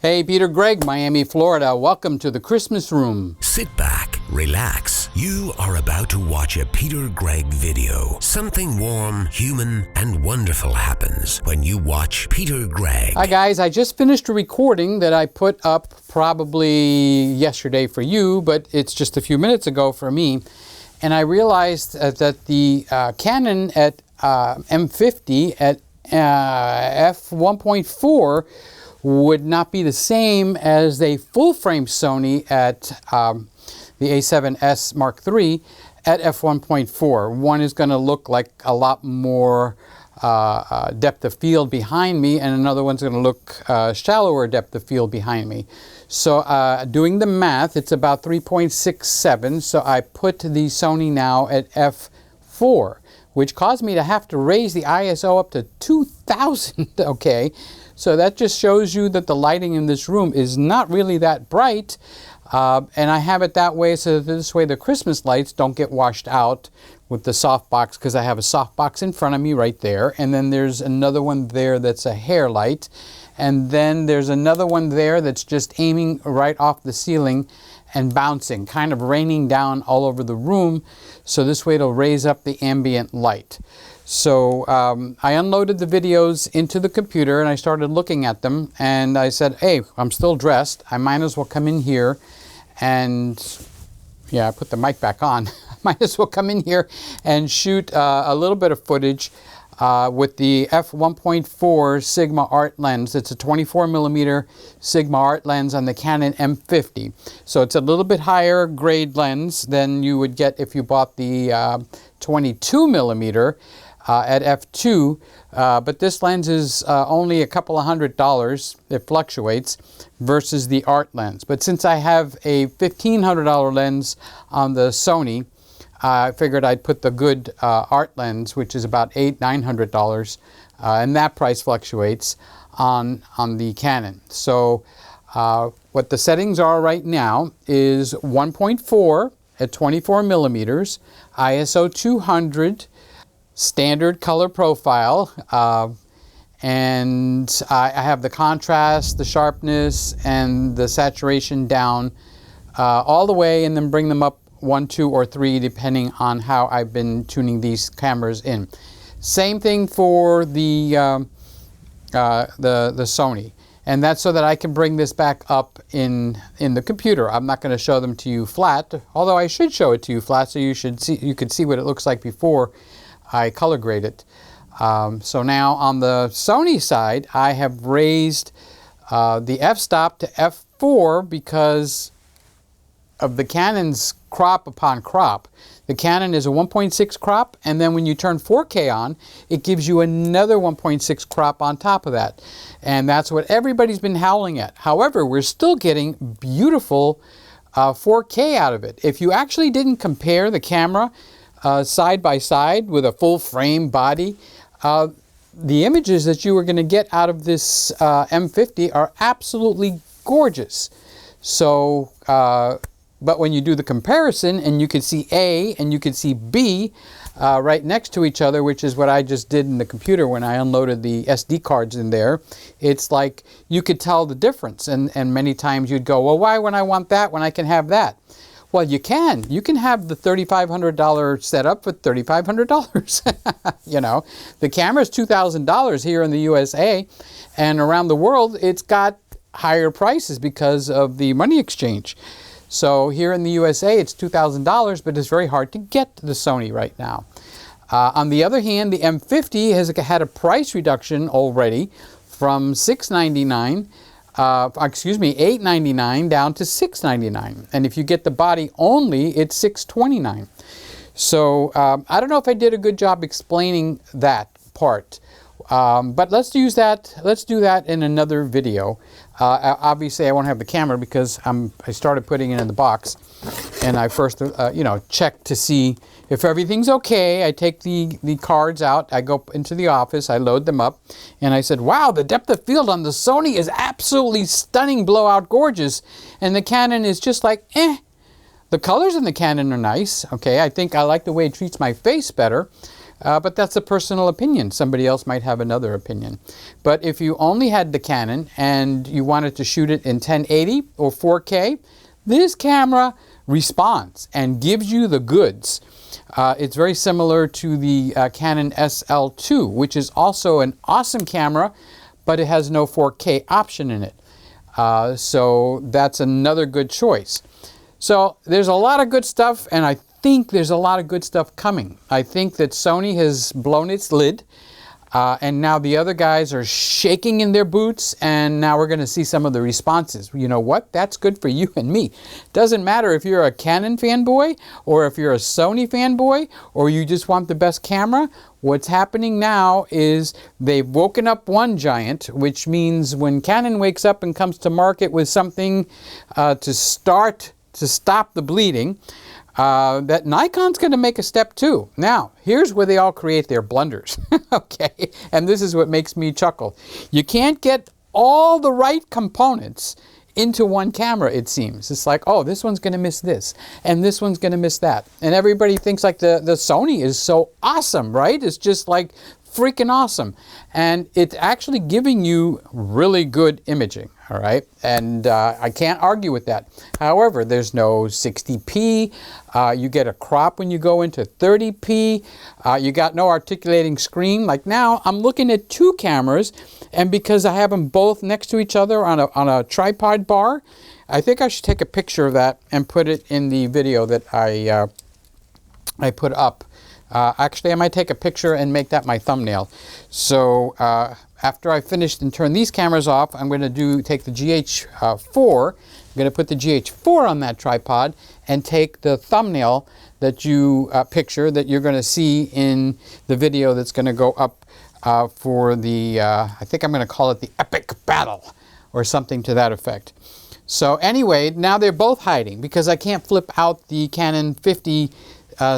Hey, Peter Gregg, Miami, Florida. Welcome to the Christmas Room. Sit back, relax. You are about to watch a Peter Gregg video. Something warm, human, and wonderful happens when you watch Peter Gregg. Hi, guys. I just finished a recording that I put up probably yesterday for you, but it's just a few minutes ago for me. And I realized that the Canon at M50 at f1.4 would not be the same as a full-frame Sony at the A7S Mark III at f1.4. One is going to look like a lot more depth of field behind me, and another one's going to look shallower depth of field behind me. So doing the math, it's about 3.67, so I put the Sony now at f4, which caused me to have to raise the ISO up to 2000, okay? So that just shows you that the lighting in this room is not really that bright. And I have it that way so that this way the Christmas lights don't get washed out with the softbox, because I have a softbox in front of me right there. And then there's another one there that's a hair light. And then there's another one there that's just aiming right off the ceiling and bouncing, kind of raining down all over the room. So this way it'll raise up the ambient light. So I unloaded the videos into the computer and I started looking at them, and I said, hey, I'm still dressed. I might as well come in here and, yeah, I put the mic back on. I might as well come in here and shoot a little bit of footage with the f1.4 Sigma Art lens. It's a 24mm Sigma Art lens on the Canon M50. So it's a little bit higher grade lens than you would get if you bought the 22mm at f2, but this lens is only a couple of $100. It fluctuates versus the Art lens. But since I have a $1,500 lens on the Sony, I figured I'd put the good Art lens, which is about $800-900, and that price fluctuates on the Canon. So what the settings are right now is 1.4 at 24mm, ISO 200, standard color profile, and I have the contrast, the sharpness, and the saturation down all the way, and then bring them up 1, 2, or 3 depending on how I've been tuning these cameras in. Same thing for the Sony, and that's so that I can bring this back up in the computer. I'm not going to show them to you flat, although I should show it to you flat so you could see what it looks like before I color grade it. So now on the Sony side, I have raised the f-stop to f4 because of the Canon's crop upon crop. The Canon is a 1.6 crop, and then when you turn 4K on, it gives you another 1.6 crop on top of that. And that's what everybody's been howling at. However, we're still getting beautiful 4K out of it. If you actually didn't compare the camera side by side with a full frame body, the images that you are going to get out of this M50 are absolutely gorgeous. So, but when you do the comparison, and you could see A and you could see B right next to each other, which is what I just did in the computer when I unloaded the SD cards in there, it's like you could tell the difference. And many times you'd go, well, why would I want that when I can have that? Well, you can. You can have the $3,500 setup for $3,500. You know, the camera's $2,000 here in the USA, and around the world, it's got higher prices because of the money exchange. So here in the USA, it's $2,000, but it's very hard to get the Sony right now. On the other hand, the M50 has had a price reduction already from $899 down to $699. And if you get the body only, it's $629. So I don't know if I did a good job explaining that part. But let's do that in another video. Obviously, I won't have the camera because I started putting it in the box, and I first, check to see if everything's okay. I take the cards out. I go into the office. I load them up, and I said, "Wow, the depth of field on the Sony is absolutely stunning, blowout gorgeous," and the Canon is just like, eh. The colors in the Canon are nice. Okay, I think I like the way it treats my face better. But that's a personal opinion. Somebody else might have another opinion. But if you only had the Canon and you wanted to shoot it in 1080 or 4K, this camera responds and gives you the goods. It's very similar to the Canon SL2, which is also an awesome camera, but it has no 4K option in it. So that's another good choice. So there's a lot of good stuff, and I think there's a lot of good stuff coming. I think that Sony has blown its lid, and now the other guys are shaking in their boots, and now we're going to see some of the responses. You know what? That's good for you and me. Doesn't matter if you're a Canon fanboy, or if you're a Sony fanboy, or you just want the best camera. What's happening now is they've woken up one giant, which means when Canon wakes up and comes to market with something to stop the bleeding, that Nikon's going to make a step too. Now, here's where they all create their blunders, okay? And this is what makes me chuckle. You can't get all the right components into one camera, it seems. It's like, oh, this one's going to miss this, and this one's going to miss that. And everybody thinks like the Sony is so awesome, right? It's just like freaking awesome. And it's actually giving you really good imaging, all right? And I can't argue with that. However, there's no 60p. You get a crop when you go into 30p. You got no articulating screen. Like now, I'm looking at two cameras, and because I have them both next to each other on a tripod bar, I think I should take a picture of that and put it in the video that I put up. Actually, I might take a picture and make that my thumbnail. So after I finish and turn these cameras off, I'm going to take the GH4. I'm going to put the GH4 on that tripod and take the thumbnail that you picture that you're going to see in the video that's going to go up for the, I think I'm going to call it the epic battle or something to that effect. So anyway, now they're both hiding because I can't flip out the Canon 50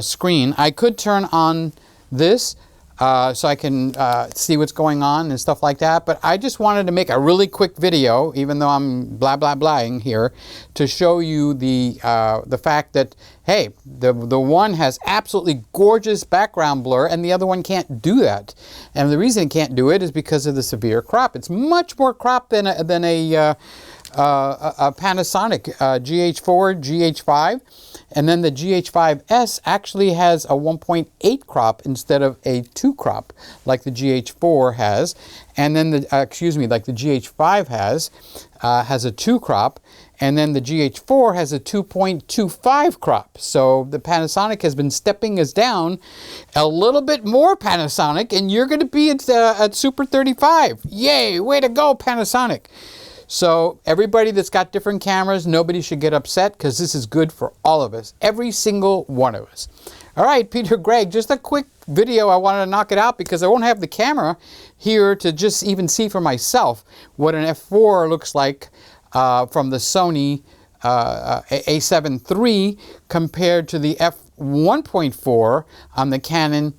screen. I could turn on this so I can see what's going on and stuff like that, but I just wanted to make a really quick video, even though I'm blah blah blahing here, to show you the fact that, hey, the one has absolutely gorgeous background blur and the other one can't do that. And the reason it can't do it is because of the severe crop. It's much more crop than a Panasonic GH4, GH5, and then the GH5S actually has a 1.8 crop instead of a 2 crop like the GH4 has, and then the like the GH5 has a 2 crop, and then the GH4 has a 2.25 crop. So the Panasonic has been stepping us down a little bit more, Panasonic, and you're going to be at Super 35. Yay, way to go, Panasonic. So everybody that's got different cameras, nobody should get upset because this is good for all of us, every single one of us. All right, Peter Gregg, just a quick video. I wanted to knock it out because I won't have the camera here to just even see for myself what an f4 looks like from the Sony a7 III compared to the f1.4 on the Canon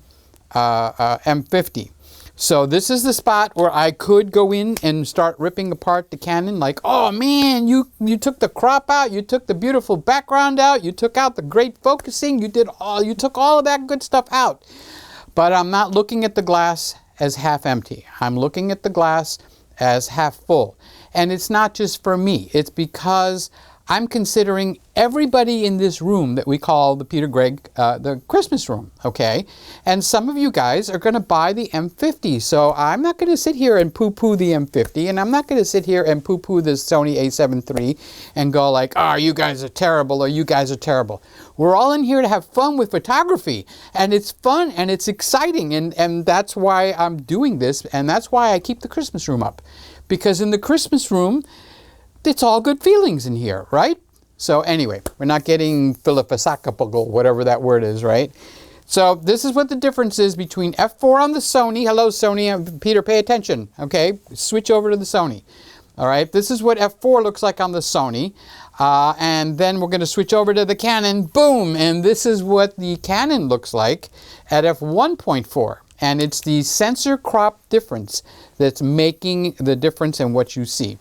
M50. So this is the spot where I could go in and start ripping apart the Canon, like, oh man, you took the crop out, you took the beautiful background out, you took out the great focusing, you took all of that good stuff out. But I'm not looking at the glass as half empty. I'm looking at the glass as half full. And it's not just for me, it's because I'm considering everybody in this room that we call the Peter Gregg, the Christmas room, okay? And some of you guys are gonna buy the M50, so I'm not gonna sit here and poo-poo the M50, and I'm not gonna sit here and poo-poo the Sony a7 III and go like, oh, you guys are terrible, or you guys are terrible. We're all in here to have fun with photography, and it's fun, and it's exciting, and that's why I'm doing this, and that's why I keep the Christmas room up. Because in the Christmas room, it's all good feelings in here, right? So anyway, we're not getting philosophical, whatever that word is, right? So this is what the difference is between f4 on the Sony. Hello, Sony. Peter, pay attention, okay? Switch over to the Sony. All right, this is what f4 looks like on the Sony. And then we're going to switch over to the Canon. Boom! And this is what the Canon looks like at f1.4. And it's the sensor crop difference that's making the difference in what you see.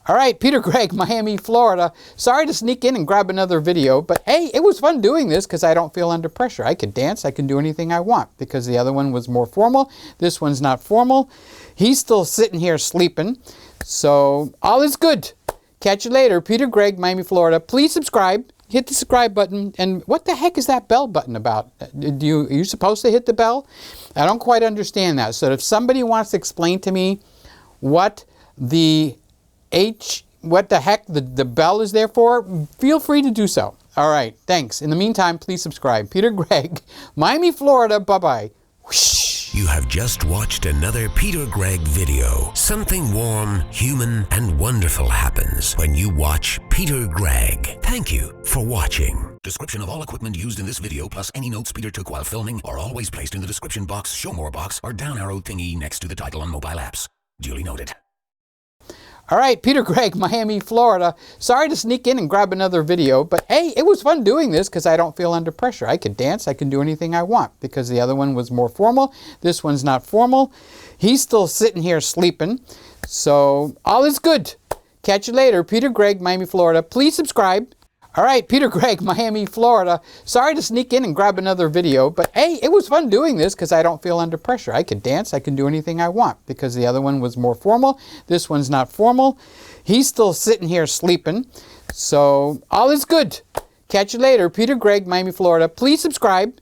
All right, Peter Gregg, Miami, Florida. Sorry to sneak in and grab another video, but hey, it was fun doing this because I don't feel under pressure. I could dance, I can do anything I want because the other one was more formal. This one's not formal. He's still sitting here sleeping, so all is good. Catch you later. Peter Gregg, Miami, Florida. Please subscribe. Hit the subscribe button. And what the heck is that bell button about? Are you supposed to hit the bell? I don't quite understand that. So if somebody wants to explain to me what the heck the bell is there for, feel free to do so. All right, thanks. In the meantime, please subscribe. Peter Gregg, Miami, Florida. Bye-bye. Whoosh. You have just watched another Peter Gregg video. Something warm, human, and wonderful happens when you watch Peter Gregg. Thank you for watching. Description of all equipment used in this video, plus any notes Peter took while filming, are always placed in the description box, show more box, or down arrow thingy next to the title on mobile apps. Duly noted. All right, Peter Gregg, Miami, Florida. Sorry to sneak in and grab another video, but hey, it was fun doing this because I don't feel under pressure. I could dance, I can do anything I want because the other one was more formal. This one's not formal. He's still sitting here sleeping, so all is good. Catch you later. Peter Gregg, Miami, Florida. Please subscribe. All right, Peter Gregg, Miami, Florida. Sorry to sneak in and grab another video, but hey, it was fun doing this because I don't feel under pressure. I could dance, I can do anything I want because the other one was more formal. This one's not formal. He's still sitting here sleeping, so all is good. Catch you later. Peter Gregg, Miami, Florida. Please subscribe.